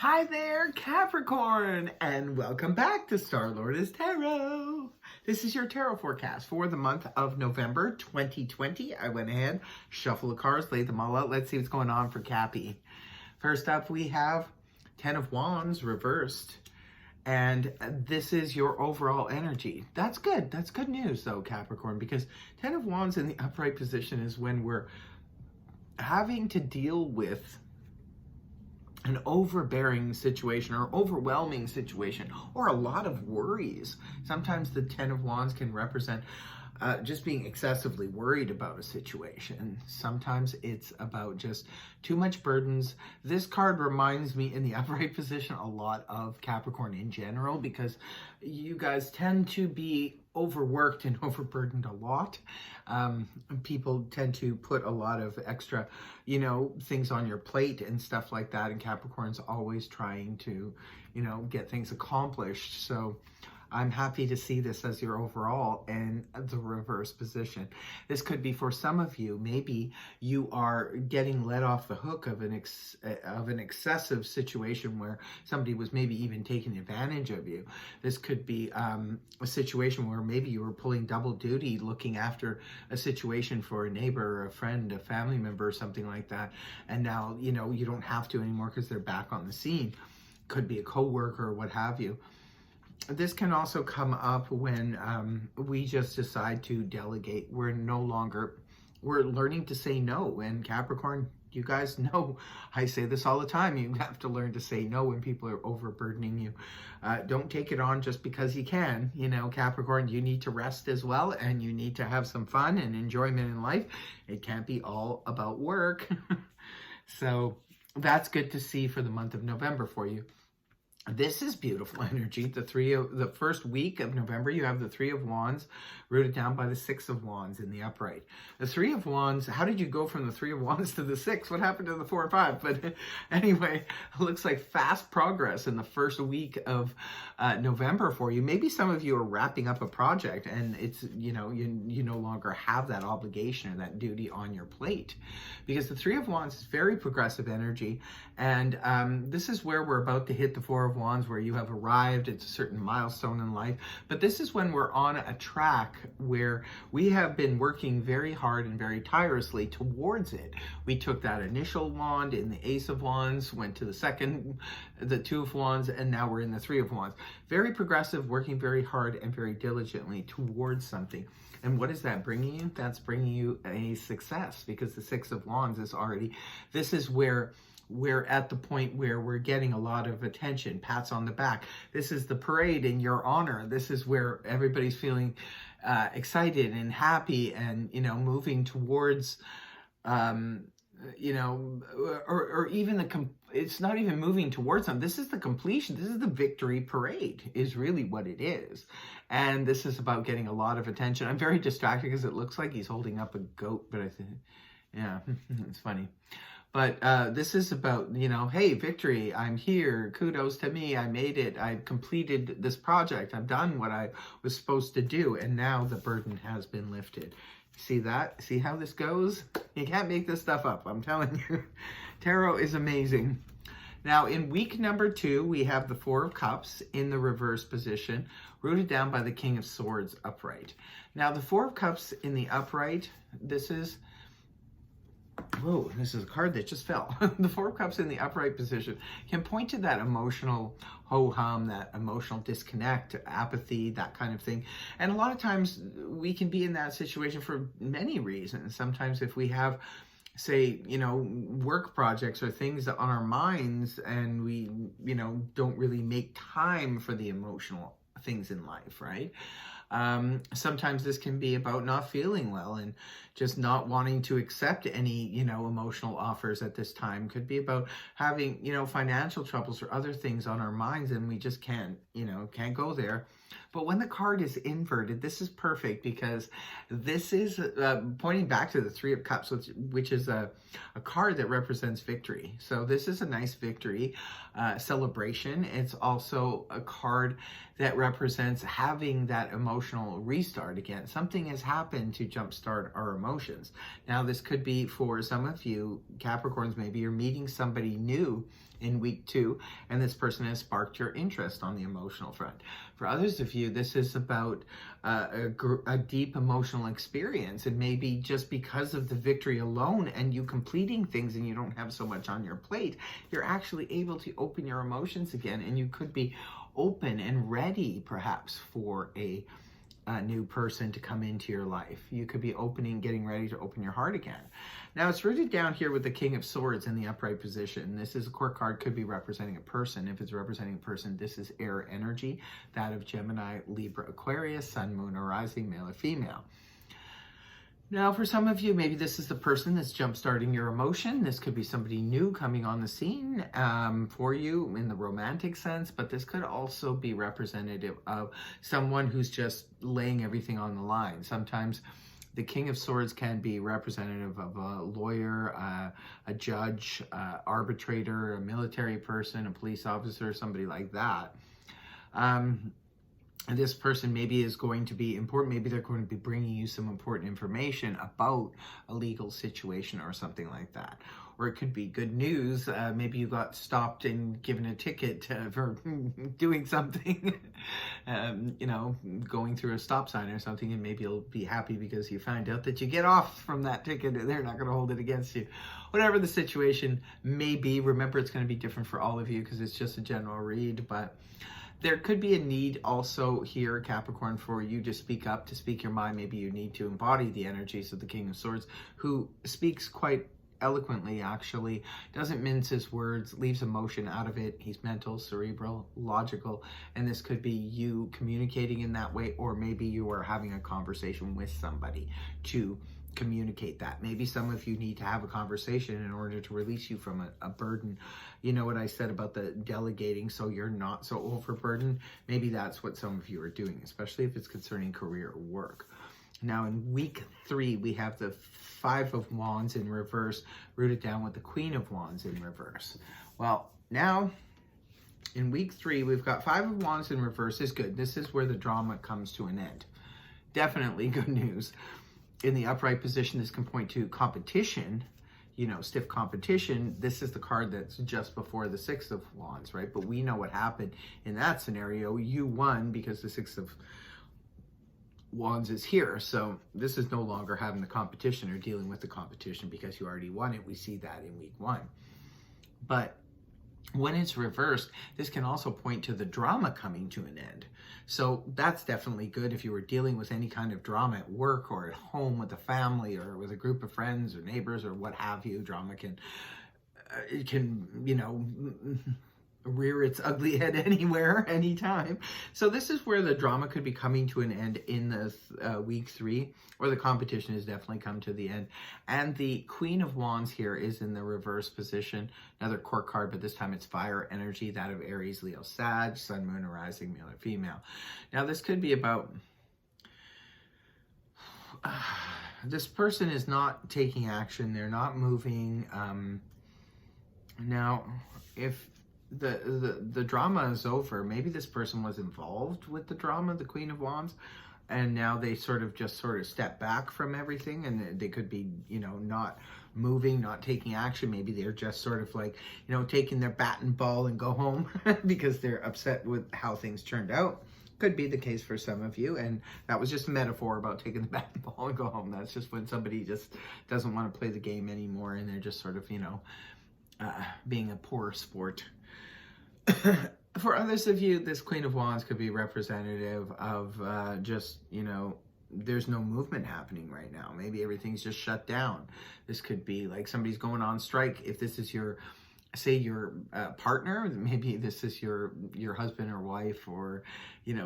Hi there, Capricorn, and welcome back to Star-Lord Tarot. This is your tarot forecast for the month of November 2020. I went ahead, shuffled the cards, laid them all out. Let's see what's going on for Cappy. First up, we have Ten of Wands reversed, and this is your overall energy. That's good. That's good news, though, Capricorn, because Ten of Wands in the upright position is when we're having to deal with an overbearing situation or overwhelming situation or a lot of worries. Sometimes the Ten of Wands can represent just being excessively worried about a situation. Sometimes it's about just too much burdens. This card reminds me in the upright position a lot of Capricorn in general, because you guys tend to be overworked and overburdened a lot. People tend to put a lot of extra, things on your plate and stuff like that. And Capricorn's always trying to, get things accomplished. So I'm happy to see this as your overall and the reverse position. This could be for some of you. Maybe you are getting let off the hook of an excessive situation where somebody was maybe even taking advantage of you. This could be a situation where maybe you were pulling double duty, looking after a situation for a neighbor, a friend, a family member, or something like that. And now, you don't have to anymore because they're back on the scene. Could be a coworker or what have you. This can also come up when we just decide to delegate. We're learning to say no. And Capricorn, you guys know, I say this all the time. You have to learn to say no when people are overburdening you. Don't take it on just because you can. Capricorn, you need to rest as well, and you need to have some fun and enjoyment in life. It can't be all about work. So that's good to see for the month of November for you. This is beautiful energy. The first week of November, you have the Three of Wands rooted down by the Six of Wands in the upright. The Three of Wands, how did you go from the Three of Wands to the Six? What happened to the 4 and 5? But anyway, it looks like fast progress in the first week of November for you. Maybe some of you are wrapping up a project and it's, you no longer have that obligation or that duty on your plate, because the Three of Wands is very progressive energy. And this is where we're about to hit the Four of Wands, where you have arrived at a certain milestone in life. But this is when we're on a track where we have been working very hard and very tirelessly towards it. We took that initial wand in the Ace of Wands, went to the second, the Two of Wands, and now we're in the Three of Wands. Very progressive, working very hard and very diligently towards something. And what is that bringing you? That's bringing you a success, because the Six of Wands is already, this is where we're at the point where we're getting a lot of attention, pats on the back. This is the parade in your honor. This is where everybody's feeling excited and happy and, moving towards, or even it's not even moving towards them. This is the completion. This is the victory parade is really what it is. And this is about getting a lot of attention. I'm very distracted because it looks like he's holding up a goat, but I think, yeah, it's funny. But this is about, hey, victory, I'm here, kudos to me, I made it, I completed this project, I've done what I was supposed to do, and now the burden has been lifted. See that? See how this goes? You can't make this stuff up, I'm telling you. Tarot is amazing. Now, in week number 2, we have the Four of Cups in the reverse position, rooted down by the King of Swords upright. Now, the Four of Cups in the upright, this is a card that just fell. The Four of Cups in the upright position can point to that emotional ho-hum, that emotional disconnect, apathy, that kind of thing. And a lot of times we can be in that situation for many reasons. Sometimes if we have, say, work projects or things on our minds and we, don't really make time for the emotional things in life, right? Sometimes this can be about not feeling well and just not wanting to accept any, emotional offers at this time. Could be about having, financial troubles or other things on our minds, and we just can't go there. But when the card is inverted, this is perfect, because this is pointing back to the Three of Cups, which is a card that represents victory. So this is a nice victory celebration. It's also a card that represents having that emotional restart again. Something has happened to jumpstart our emotions. Now, this could be for some of you Capricorns, maybe you're meeting somebody new in week 2, and this person has sparked your interest on the emotional front. For others of you, this is about a deep emotional experience, and maybe just because of the victory alone and you completing things and you don't have so much on your plate, you're actually able to open your emotions again, and you could be open and ready perhaps for a new person to come into your life. You could be getting ready to open your heart again. Now it's rooted down here with the King of Swords in the upright position. This is a court card, could be representing a person. If it's representing a person, this is air energy, that of Gemini, Libra, Aquarius, Sun, Moon, or Rising, male or female. Now, for some of you, maybe this is the person that's jump-starting your emotion. This could be somebody new coming on the scene for you in the romantic sense, but this could also be representative of someone who's just laying everything on the line. Sometimes the King of Swords can be representative of a lawyer, a judge, arbitrator, a military person, a police officer, somebody like that. This person maybe is going to be important. Maybe they're going to be bringing you some important information about a legal situation or something like that. Or it could be good news. Maybe you got stopped and given a ticket for doing something, going through a stop sign or something, and maybe you'll be happy because you find out that you get off from that ticket and they're not going to hold it against you. Whatever the situation may be, remember it's going to be different for all of you because it's just a general read, but there could be a need also here, Capricorn, for you to speak up, to speak your mind. Maybe you need to embody the energies of the King of Swords, who speaks quite eloquently, actually, doesn't mince his words, leaves emotion out of it. He's mental, cerebral, logical, and this could be you communicating in that way, or maybe you are having a conversation with somebody to communicate that. Maybe some of you need to have a conversation in order to release you from a burden. You know what I said about the delegating, so you're not so overburdened? Maybe that's what some of you are doing, especially if it's concerning career or work. Now in week 3, we have the 5 of Wands in reverse, rooted down with the Queen of Wands in reverse. Well, now in week 3, we've got 5 of Wands in reverse is good. This is where the drama comes to an end. Definitely good news. In the upright position, this can point to competition, stiff competition. This is the card that's just before the 6 of Wands, right? But we know what happened in that scenario. You won because the 6 of Wands is here. So this is no longer having the competition or dealing with the competition because you already won it. We see that in week 1. But when it's reversed, this can also point to the drama coming to an end. So that's definitely good if you were dealing with any kind of drama at work or at home with a family or with a group of friends or neighbors or what have you. Drama can rear its ugly head anywhere, anytime. So this is where the drama could be coming to an end in this week 3, or the competition has definitely come to the end. And the Queen of Wands here is in the reverse position, another court card, but this time it's fire energy, that of Aries, Leo, Sag, Sun, Moon, or Rising, male or female. Now this could be about this person is not taking action, they're not moving. Now if the drama is over, maybe this person was involved with the drama, the Queen of Wands, and now they sort of step back from everything, and they could be, not moving, not taking action. Maybe they're just sort of like, taking their bat and ball and go home because they're upset with how things turned out. Could be the case for some of you, and that was just a metaphor about taking the bat and ball and go home. That's just when somebody just doesn't want to play the game anymore, and they're just sort of, being a poor sport. For others of you, this Queen of Wands could be representative of there's no movement happening right now. Maybe everything's just shut down. This could be like somebody's going on strike. If this is your partner, maybe this is your husband or wife or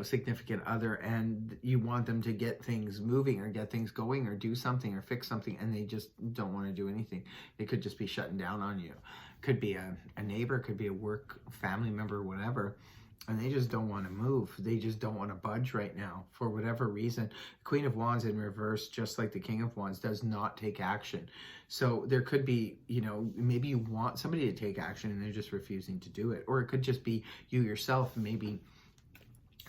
significant other, and you want them to get things moving or get things going or do something or fix something, and they just don't want to do anything. They could just be shutting down on you. Could be a neighbor, could be a work family member, whatever, and they just don't want to move. They just don't want to budge right now for whatever reason. Queen of Wands in reverse, just like the King of Wands, does not take action. So there could be, maybe you want somebody to take action and they're just refusing to do it. Or it could just be you yourself. Maybe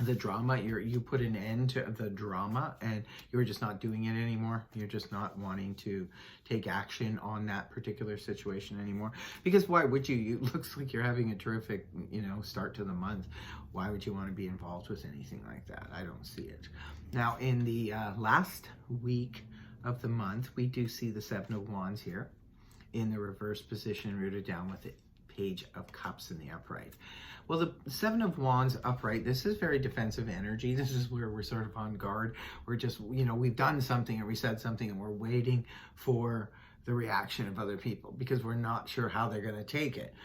the drama, you put an end to the drama, and you're just not doing it anymore. You're just not wanting to take action on that particular situation anymore, because why would you? It looks like you're having a terrific, start to the month. Why would you want to be involved with anything like that? I don't see it. Now, in the last week of the month, we do see the Seven of Wands here in the reverse position, rooted down with the Page of Cups in the upright. Well, the Seven of Wands upright, this is very defensive energy. This is where we're sort of on guard. We're just, we've done something or we said something and we're waiting for the reaction of other people because we're not sure how they're going to take it.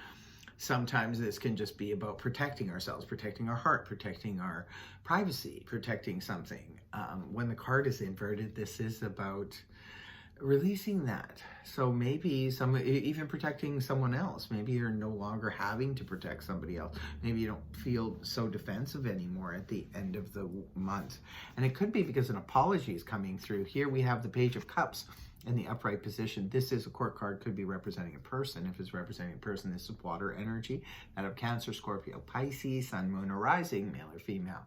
Sometimes this can just be about protecting ourselves, protecting our heart, protecting our privacy, protecting something. When the card is inverted, this is about releasing that. So maybe even protecting someone else. Maybe you're no longer having to protect somebody else. Maybe you don't feel so defensive anymore at the end of the month. And it could be because an apology is coming through. Here we have the Page of Cups in the upright position. This is a court card, could be representing a person. If it's representing a person, this is water energy. That of Cancer, Scorpio, Pisces, Sun, Moon, or Rising, male or female.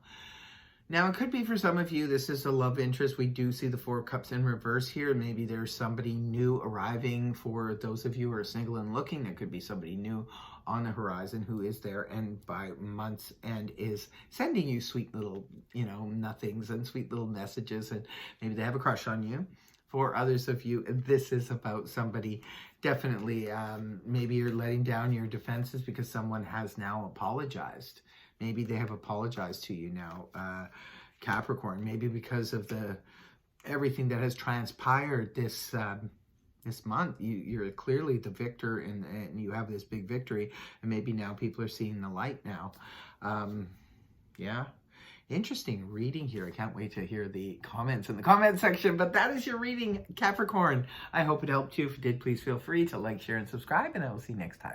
Now, it could be for some of you, this is a love interest. We do see the Four of Cups in reverse here. Maybe there's somebody new arriving. For those of you who are single and looking, there could be somebody new on the horizon who is there and by month's end is sending you sweet little, nothings and sweet little messages, and maybe they have a crush on you. For others of you, this is about somebody definitely, maybe you're letting down your defenses because someone has now apologized. Maybe they have apologized to you now, Capricorn. Maybe because of everything that has transpired this month, you're clearly the victor, and you have this big victory. And maybe now people are seeing the light now. Yeah. Interesting reading here. I can't wait to hear the comments in the comment section. But that is your reading, Capricorn. I hope it helped you. If it did, please feel free to like, share, and subscribe. And I will see you next time.